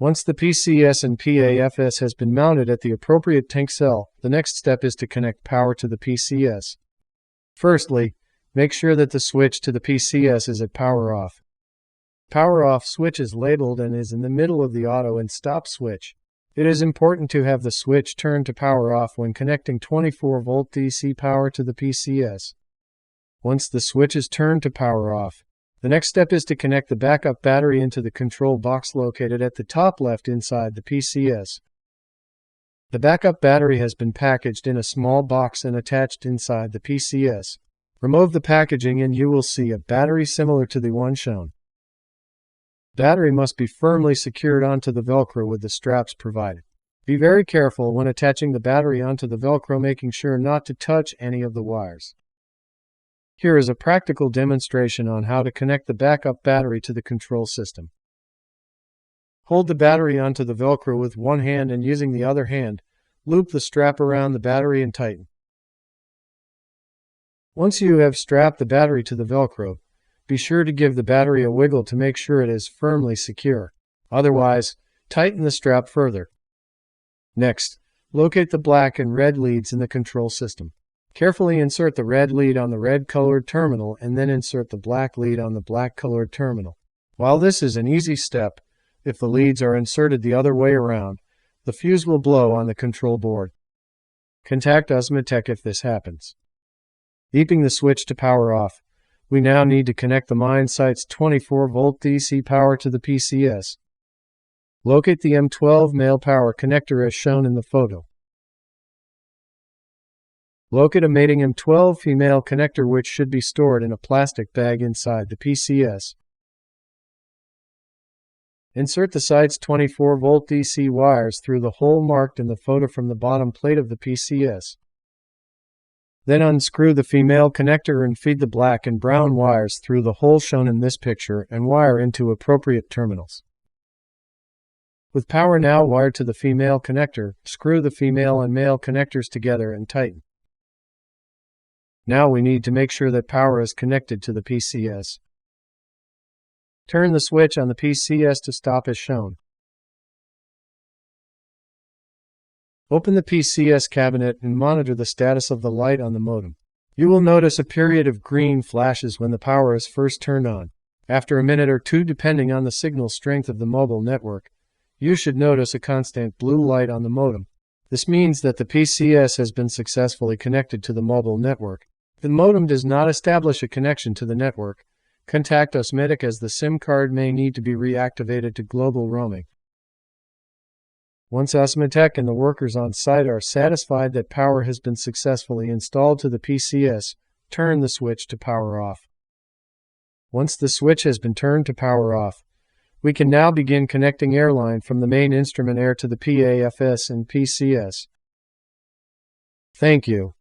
Once the PCS and PAFS has been mounted at the appropriate tank cell, the next step is to connect power to the PCS. Firstly, make sure that the switch to the PCS is at power off. Power off switch is labeled and is in the middle of the auto and stop switch. It is important to have the switch turned to power off when connecting 24-volt DC power to the PCS. Once the switch is turned to power off, the next step is to connect the backup battery into the control box located at the top left inside the PCS. The backup battery has been packaged in a small box and attached inside the PCS. Remove the packaging and you will see a battery similar to the one shown. Battery must be firmly secured onto the Velcro with the straps provided. Be very careful when attaching the battery onto the Velcro, making sure not to touch any of the wires. Here is a practical demonstration on how to connect the backup battery to the control system. Hold the battery onto the Velcro with one hand and using the other hand, loop the strap around the battery and tighten. Once you have strapped the battery to the Velcro, be sure to give the battery a wiggle to make sure it is firmly secure. Otherwise, tighten the strap further. Next, locate the black and red leads in the control system. Carefully insert the red lead on the red-colored terminal and then insert the black lead on the black-colored terminal. While this is an easy step, if the leads are inserted the other way around, the fuse will blow on the control board. Contact Osmatech if this happens. Beeping the switch to power off, we now need to connect the mine site's 24-volt DC power to the PCS. Locate the M12 male power connector as shown in the photo. Locate a mating M12 female connector which should be stored in a plastic bag inside the PCS. Insert the site's 24-volt DC wires through the hole marked in the photo from the bottom plate of the PCS. Then unscrew the female connector and feed the black and brown wires through the hole shown in this picture and wire into appropriate terminals. With power now wired to the female connector, screw the female and male connectors together and tighten. Now we need to make sure that power is connected to the PCS. Turn the switch on the PCS to stop as shown. Open the PCS cabinet and monitor the status of the light on the modem. You will notice a period of green flashes when the power is first turned on. After a minute or two, depending on the signal strength of the mobile network, you should notice a constant blue light on the modem. This means that the PCS has been successfully connected to the mobile network. If the modem does not establish a connection to the network, contact Osmatech as the SIM card may need to be reactivated to global roaming. Once Osmatech and the workers on site are satisfied that power has been successfully installed to the PCS, turn the switch to power off. Once the switch has been turned to power off, we can now begin connecting airline from the main instrument air to the PAFS and PCS. Thank you.